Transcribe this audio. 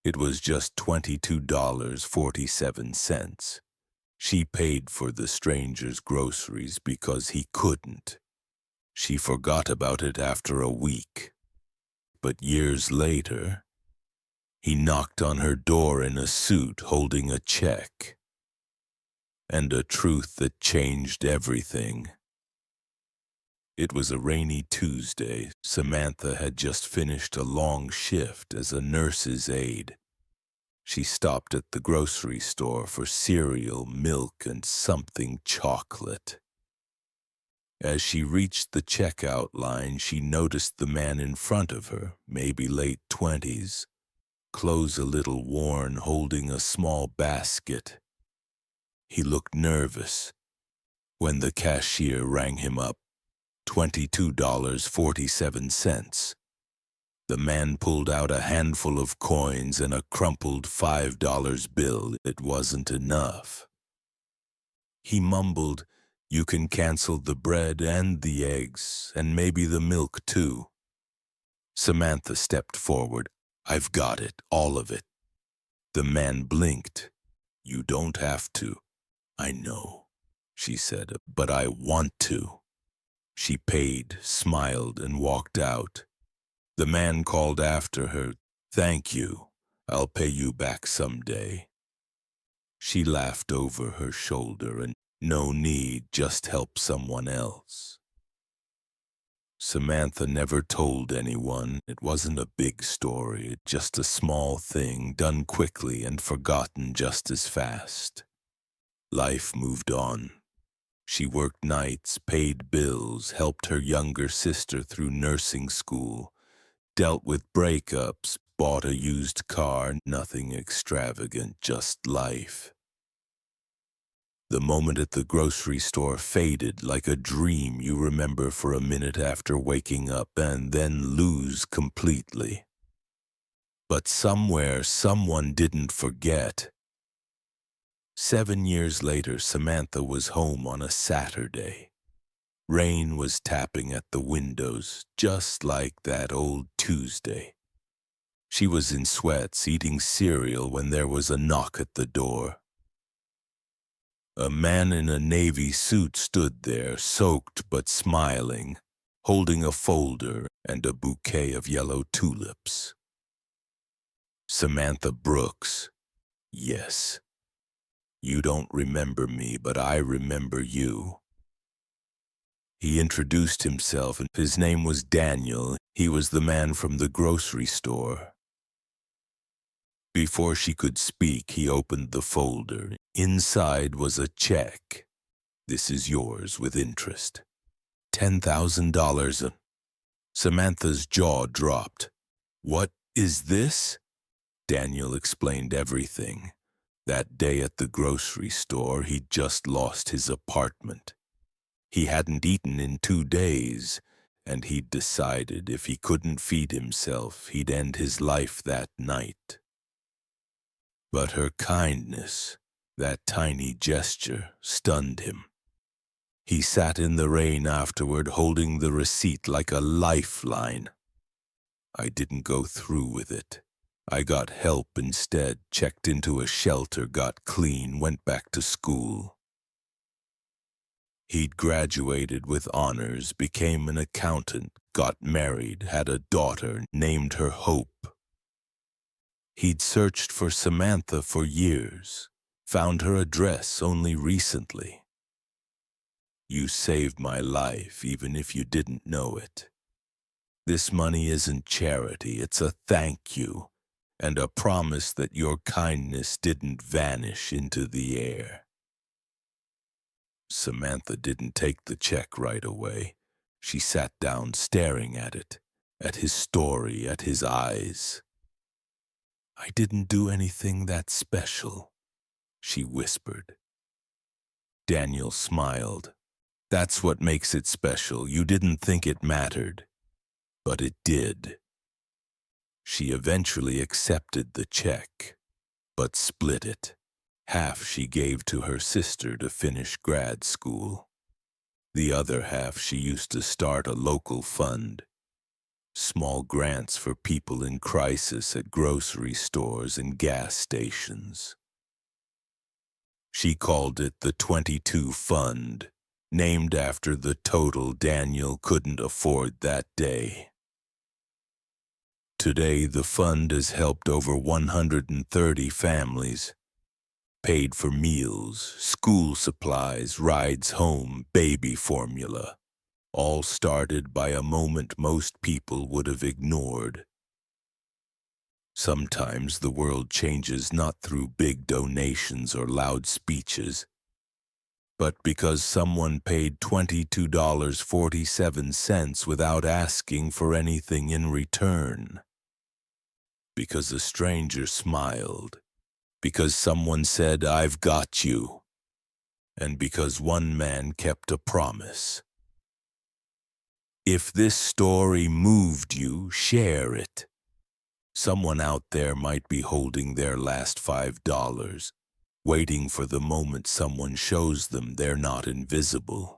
It was just $22.47. She paid for the stranger's groceries because he couldn't. She forgot about it after a week. But years later, he knocked on her door in a suit holding a check. And a truth that changed everything. It was a rainy Tuesday. Samantha had just finished a long shift as a nurse's aide. She stopped at the grocery store for cereal, milk, and something chocolate. As she reached the checkout line, she noticed the man in front of her, maybe late 20s, clothes a little worn, holding a small basket. He looked nervous. When the cashier rang him up, $22.47. The man pulled out a handful of coins and a crumpled $5 bill. It wasn't enough. He mumbled, "You can cancel the bread and the eggs, and maybe the milk too." Samantha stepped forward. "I've got it, all of it." The man blinked. "You don't have to." "I know," she said, "but I want to." She paid, smiled, and walked out. The man called after her, "Thank you. I'll pay you back someday." She laughed over her shoulder and, "No need, just help someone else." Samantha never told anyone. It wasn't a big story, just a small thing done quickly and forgotten just as fast. Life moved on. She worked nights, paid bills, helped her younger sister through nursing school, dealt with breakups, bought a used car, nothing extravagant, just life. The moment at the grocery store faded like a dream you remember for a minute after waking up and then lose completely. But somewhere, someone didn't forget. 7 years later, Samantha was home on a Saturday. Rain was tapping at the windows, just like that old Tuesday. She was in sweats, eating cereal when there was a knock at the door. A man in a navy suit stood there, soaked but smiling, holding a folder and a bouquet of yellow tulips. "Samantha Brooks." "Yes. You don't remember me, but I remember you." He introduced himself, and his name was Daniel. He was the man from the grocery store. Before she could speak, he opened the folder. Inside was a check. "This is yours with interest. $10,000. Samantha's jaw dropped. "What is this?" Daniel explained everything. That day at the grocery store, he'd just lost his apartment. He hadn't eaten in 2 days, and he'd decided if he couldn't feed himself, he'd end his life that night. But her kindness, that tiny gesture, stunned him. He sat in the rain afterward, holding the receipt like a lifeline. "I didn't go through with it. I got help instead, checked into a shelter, got clean, went back to school." He'd graduated with honors, became an accountant, got married, had a daughter, named her Hope. He'd searched for Samantha for years, found her address only recently. "You saved my life, even if you didn't know it. This money isn't charity, it's a thank you, and a promise that your kindness didn't vanish into the air." Samantha didn't take the check right away. She sat down staring at it, at his story, at his eyes. "I didn't do anything that special," she whispered. Daniel smiled. "That's what makes it special. You didn't think it mattered, but it did." She eventually accepted the check, but split it. Half she gave to her sister to finish grad school. The other half she used to start a local fund. small grants for people in crisis at grocery stores and gas stations. She called it the 22 Fund, named after the total Daniel couldn't afford that day. Today, the fund has helped over 130 families, paid for meals, school supplies, rides home, baby formula, all started by a moment most people would have ignored. Sometimes the world changes not through big donations or loud speeches, but because someone paid $22.47 without asking for anything in return. Because a stranger smiled, because someone said, "I've got you," and because one man kept a promise. If this story moved you, share it. Someone out there might be holding their last $5, waiting for the moment someone shows them they're not invisible.